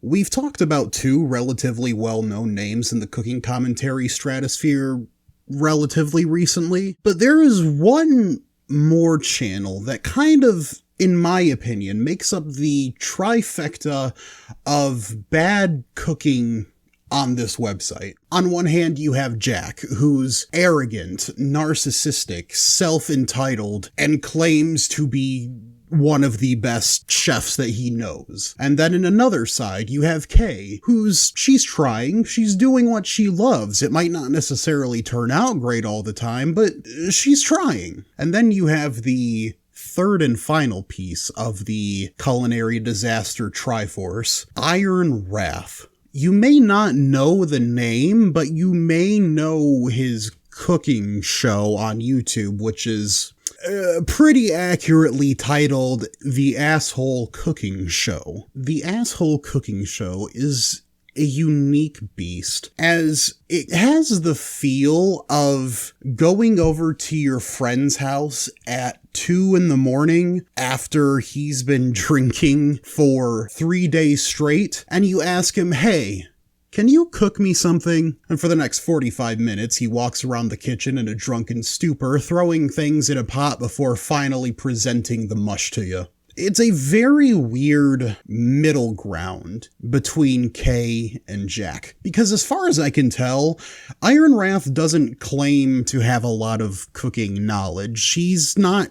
We've talked about two relatively well-known names in the cooking commentary stratosphere relatively recently, but there is one more channel that kind of, in my opinion, makes up the trifecta of bad cooking on this website. On one hand, you have Jack, who's arrogant, narcissistic, self-entitled, and claims to be one of the best chefs that he knows. And then in another side, you have Kay, she's trying, she's doing what she loves. It might not necessarily turn out great all the time, but she's trying. And then you have the third and final piece of the culinary disaster triforce, Iron Wrath. You may not know the name, but you may know his cooking show on YouTube, which is pretty accurately titled The Asshole Cooking Show. The Asshole Cooking Show is a unique beast, as it has the feel of going over to your friend's house at 2 a.m. after he's been drinking for 3 days straight, and you ask him, hey, can you cook me something? And for the next 45 minutes, he walks around the kitchen in a drunken stupor, throwing things in a pot before finally presenting the mush to you. It's a very weird middle ground between Kay and Jack, because as far as I can tell, Iron Wrath doesn't claim to have a lot of cooking knowledge. She's not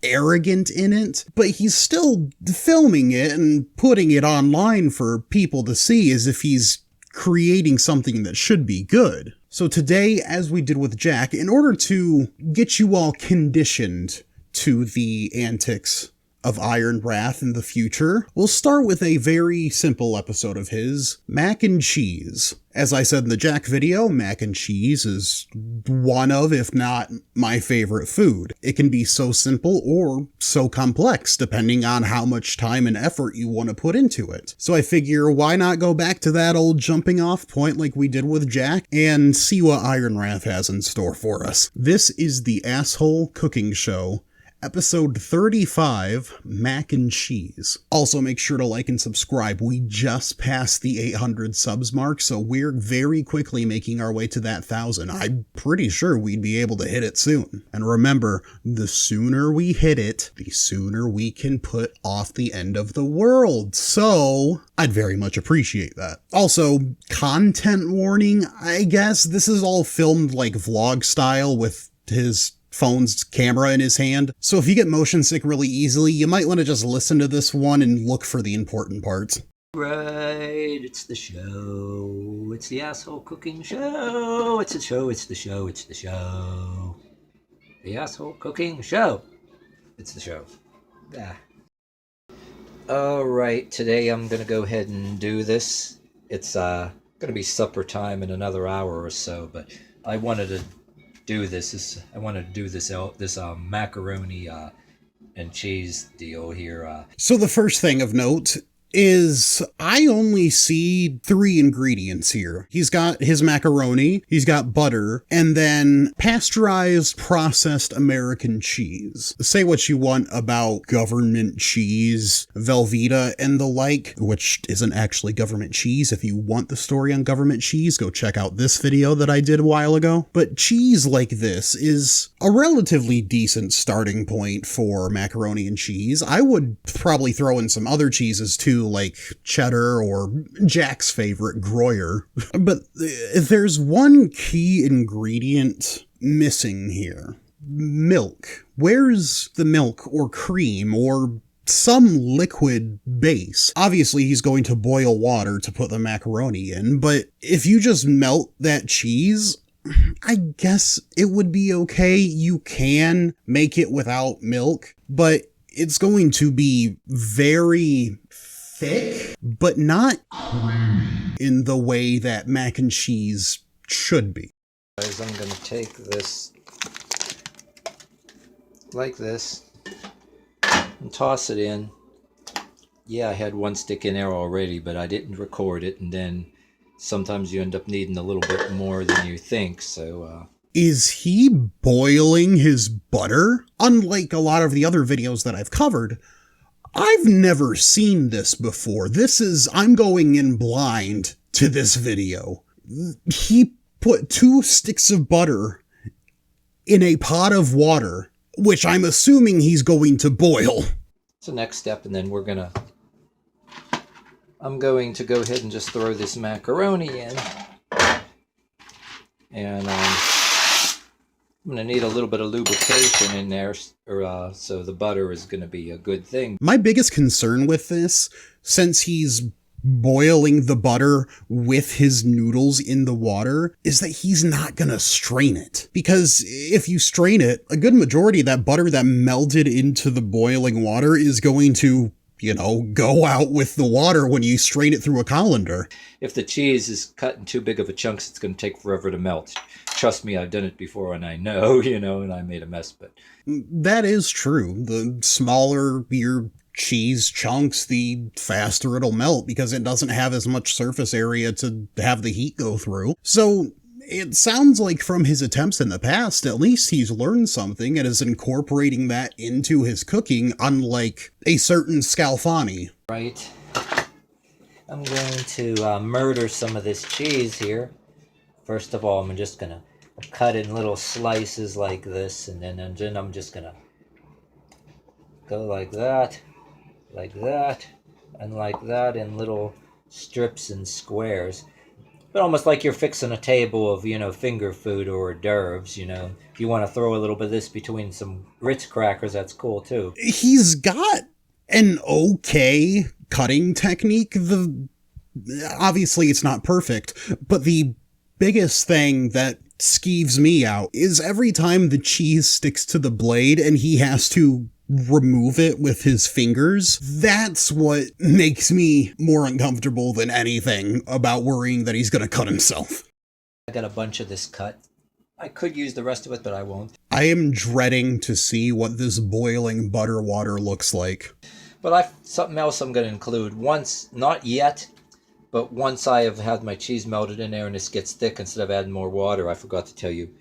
arrogant in it, but he's still filming it and putting it online for people to see as if he's creating something that should be good. So today, as we did with Jack, in order to get you all conditioned to the antics of Iron Wrath in the future, we'll start with a very simple episode of his, mac and cheese. As I said in the Jack video, mac and cheese is one of, if not my favorite food. It can be so simple or so complex, depending on how much time and effort you want to put into it. So I figure, why not go back to that old jumping off point like we did with Jack and see what Iron Wrath has in store for us. This is the Asshole Cooking Show, Episode 35, Mac and Cheese. Also, make sure to like and subscribe. We just passed the 800 subs mark, so we're very quickly making our way to that 1,000. I'm pretty sure we'd be able to hit it soon. And remember, the sooner we hit it, the sooner we can put off the end of the world. So I'd very much appreciate that. Also, content warning, I guess. This is all filmed like vlog style with his phone's camera in his hand. So if you get motion sick really easily, you might want to just listen to this one and look for the important parts. Right, it's the show. It's the Asshole Cooking Show. It's the show, it's the show, it's the show. The Asshole Cooking Show. It's the show. Ah. Alright, today I'm going to go ahead and do this. It's going to be supper time in another hour or so, but I wanted to do this. I wanted to do this macaroni and cheese deal here. So the first thing of note is I only see 3 ingredients here. He's got his macaroni, he's got butter, and then pasteurized processed American cheese. Say what you want about government cheese, Velveeta, and the like, which isn't actually government cheese. If you want the story on government cheese, go check out this video that I did a while ago. But cheese like this is a relatively decent starting point for macaroni and cheese. I would probably throw in some other cheeses too, like cheddar or Jack's favorite, Gruyere. But there's one key ingredient missing here. Milk. Where's the milk or cream or some liquid base? Obviously, he's going to boil water to put the macaroni in, but if you just melt that cheese, I guess it would be okay. You can make it without milk, but it's going to be very thick, but not in the way that mac and cheese should be. Guys, I'm going to take this like this and toss it in. Yeah, I had one stick in there already, but I didn't record it, and then sometimes you end up needing a little bit more than you think, so Is he boiling his butter? Unlike a lot of the other videos that I've covered, I've never seen this before. I'm going in blind to this video. He put 2 sticks of butter in a pot of water, which I'm assuming he's going to boil. It's the next step, and then I'm going to go ahead and just throw this macaroni in. And I'm going to need a little bit of lubrication in there, so the butter is going to be a good thing. My biggest concern with this, since he's boiling the butter with his noodles in the water, is that he's not going to strain it. Because if you strain it, a good majority of that butter that melted into the boiling water is going to, go out with the water when you strain it through a colander. If the cheese is cut in too big of a chunks, it's going to take forever to melt. Trust me, I've done it before and I know, and I made a mess. But that is true. The smaller your cheese chunks, the faster it'll melt because it doesn't have as much surface area to have the heat go through. So it sounds like from his attempts in the past, at least he's learned something and is incorporating that into his cooking, unlike a certain Scalfani. Right. I'm going to murder some of this cheese here. First of all, I'm just going to cut in little slices like this, and then I'm just going to go like that, and like that in little strips and squares. But almost like you're fixing a table of, finger food or hors d'oeuvres, If you want to throw a little bit of this between some Ritz crackers, that's cool too. He's got an okay cutting technique. Obviously it's not perfect, but the biggest thing that skeeves me out is every time the cheese sticks to the blade and he has to remove it with his fingers. That's what makes me more uncomfortable than anything about worrying that he's going to cut himself. I got a bunch of this cut. I could use the rest of it, but I won't. I am dreading to see what this boiling butter water looks like. But something else I'm going to include. Not yet, but once I have had my cheese melted in there and this gets thick, instead of adding more water, I forgot to tell you.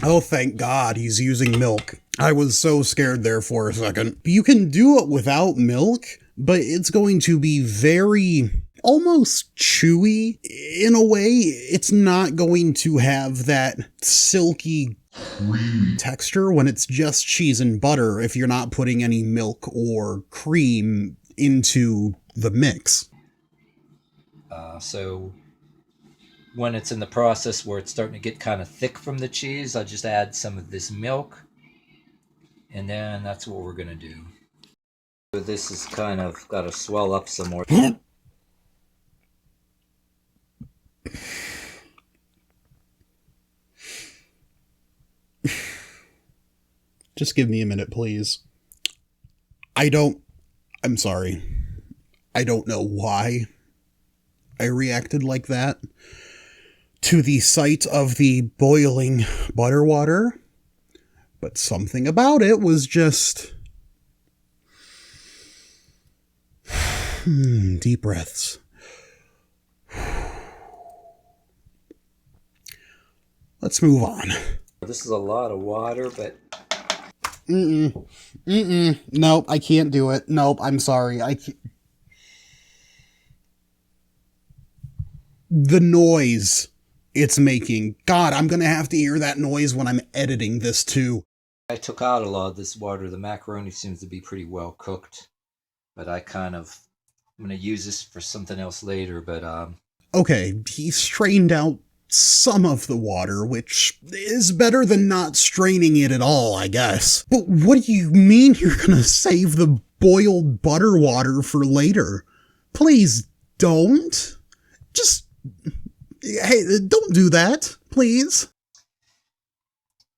Oh, thank God he's using milk. I was so scared there for a second. You can do it without milk, but it's going to be very, almost chewy in a way. It's not going to have that silky texture when it's just cheese and butter if you're not putting any milk or cream into the mix. So when it's in the process where it's starting to get kind of thick from the cheese, I just add some of this milk, and then that's what we're going to do. So this is kind of got to swell up some more. Just give me a minute, please. I'm sorry. I don't know why I reacted like that to the sight of the boiling butter water, but something about it was just... deep breaths. Let's move on. This is a lot of water, but... Nope, I can't do it. Nope, I'm sorry. I can't. The noise it's making. God, I'm going to have to hear that noise when I'm editing this too. I took out a lot of this water. The macaroni seems to be pretty well cooked, but I'm going to use this for something else later, but Okay, he strained out some of the water, which is better than not straining it at all, I guess. But what do you mean you're going to save the boiled butter water for later? Please don't. Just... Hey, don't do that, please.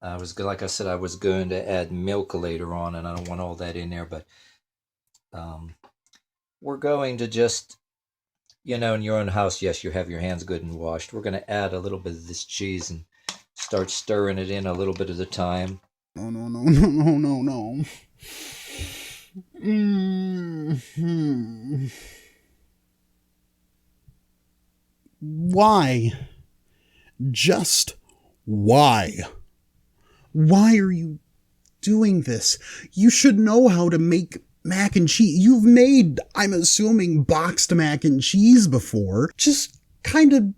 Like I said, I was going to add milk later on, and I don't want all that in there, but we're going to just, in your own house, yes, you have your hands good and washed. We're going to add a little bit of this cheese and start stirring it in a little bit at a time. No. Mm-hmm. Why? Just why? Why are you doing this? You should know how to make mac and cheese. You've made, I'm assuming, boxed mac and cheese before. Just kind of,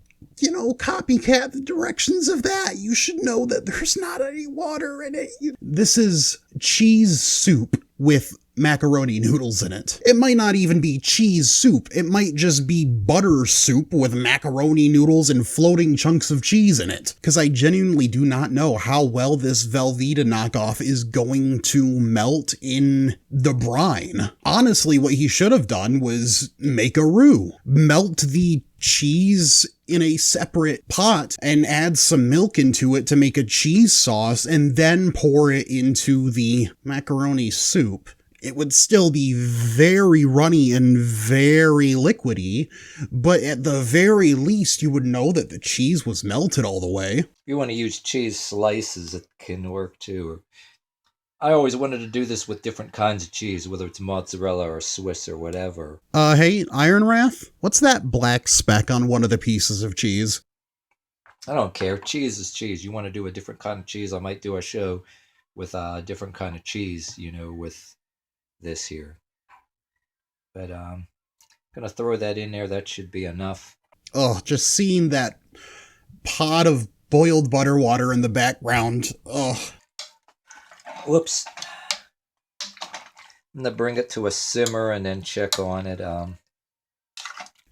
copycat the directions of that. You should know that there's not any water in it. This is cheese soup with macaroni noodles in it. It might not even be cheese soup. It might just be butter soup with macaroni noodles and floating chunks of cheese in it. Because I genuinely do not know how well this Velveeta knockoff is going to melt in the brine. Honestly, what he should have done was make a roux. Melt the cheese in a separate pot and add some milk into it to make a cheese sauce and then pour it into the macaroni soup. It would still be very runny and very liquidy, but at the very least you would know that the cheese was melted all the way. If you want to use cheese slices, it can work too. I always wanted to do this with different kinds of cheese, whether it's mozzarella or Swiss or whatever. Hey, Ironwrath, what's that black speck on one of the pieces of cheese? I don't care. Cheese is cheese. You want to do a different kind of cheese, I might do a show with a different kind of cheese, with this here. But I'm going to throw that in there. That should be enough. Oh, just seeing that pot of boiled butter water in the background. Oh. Whoops. I'm going to bring it to a simmer and then check on it.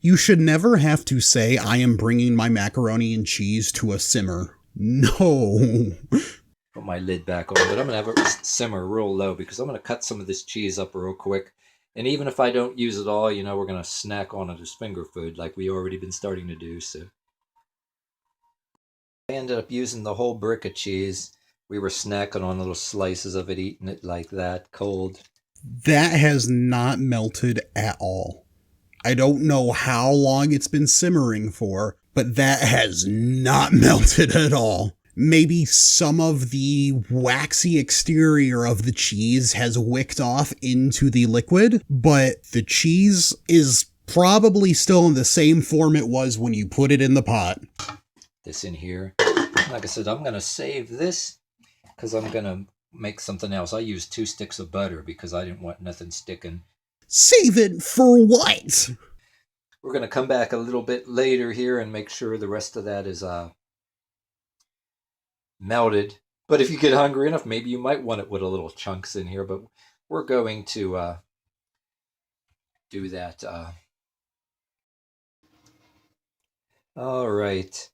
You should never have to say, I am bringing my macaroni and cheese to a simmer. No. Put my lid back on, but I'm going to have it simmer real low because I'm going to cut some of this cheese up real quick. And even if I don't use it all, we're going to snack on it as finger food like we already been starting to do. So I ended up using the whole brick of cheese. We were snacking on little slices of it, eating it like that, cold. That has not melted at all. I don't know how long it's been simmering for, but that has not melted at all. Maybe some of the waxy exterior of the cheese has wicked off into the liquid, but the cheese is probably still in the same form it was when you put it in the pot. This in here. Like I said, I'm going to save this because I'm going to make something else. I used 2 sticks of butter because I didn't want nothing sticking. Save it for what? We're going to come back a little bit later here and make sure the rest of that is melted. But if you get hungry enough, maybe you might want it with a little chunks in here. But we're going to do that. All right.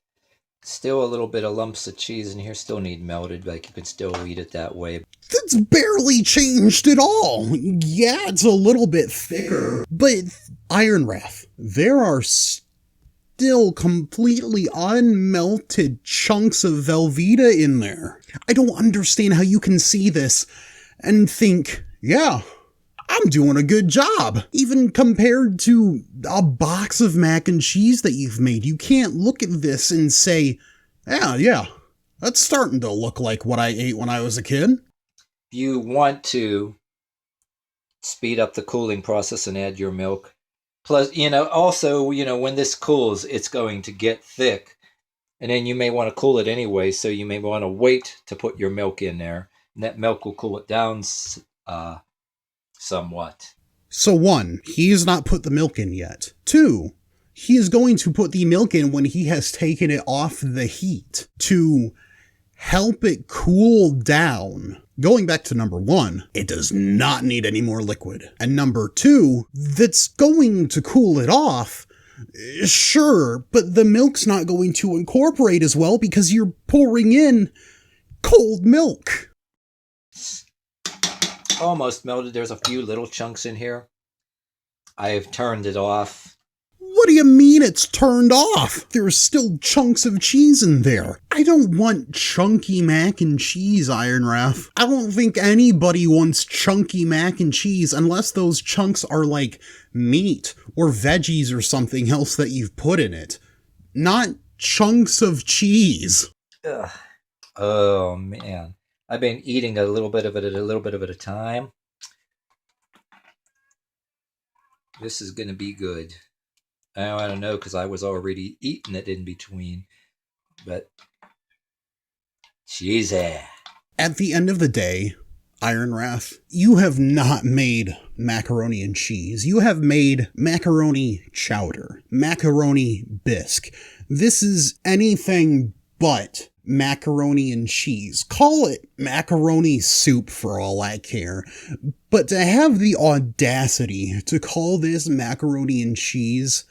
Still a little bit of lumps of cheese in here. Still need melted. Like you can still eat it that way. That's barely changed at all. Yeah, it's a little bit thicker. But Ironwrath, there are still completely unmelted chunks of Velveeta in there. I don't understand how you can see this and think, yeah, I'm doing a good job. Even compared to a box of mac and cheese that you've made, you can't look at this and say, yeah, that's starting to look like what I ate when I was a kid. You want to speed up the cooling process and add your milk. Plus, also, when this cools, it's going to get thick. And then you may want to cool it anyway, so you may want to wait to put your milk in there. And that milk will cool it down somewhat. So 1, he has not put the milk in yet. 2, he is going to put the milk in when he has taken it off the heat to help it cool down. Going back to number 1, it does not need any more liquid. And number 2, that's going to cool it off. Sure, but the milk's not going to incorporate as well because you're pouring in cold milk. Almost melted. There's a few little chunks in here. I've turned it off. What do you mean it's turned off? There's still chunks of cheese in there. I don't want chunky mac and cheese, Ironwrath. I don't think anybody wants chunky mac and cheese unless those chunks are like meat or veggies or something else that you've put in it. Not chunks of cheese. Ugh. Oh, man. I've been eating a little bit of it at a time. This is going to be good. I don't know because I was already eating it in between. But cheesy. At the end of the day, Iron Wrath, you have not made macaroni and cheese. You have made macaroni chowder, macaroni bisque. This is anything but macaroni and cheese. Call it macaroni soup for all I care. But to have the audacity to call this macaroni and cheese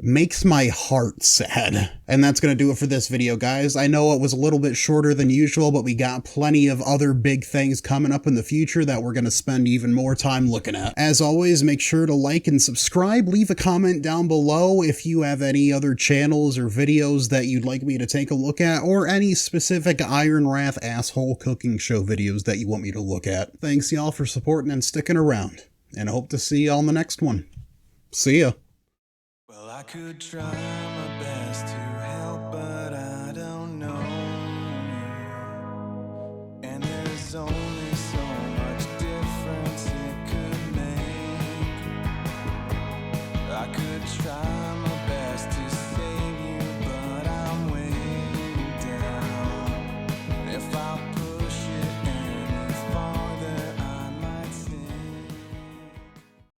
makes my heart sad. And that's going to do it for this video, guys. I know it was a little bit shorter than usual, but we got plenty of other big things coming up in the future that we're going to spend even more time looking at. As always, make sure to like and subscribe. Leave a comment down below if you have any other channels or videos that you'd like me to take a look at, or any specific Iron Wrath asshole cooking show videos that you want me to look at. Thanks y'all for supporting and sticking around, and I hope to see you on the next one. See ya. Well, I could try my best to help, but I don't know you. And there's only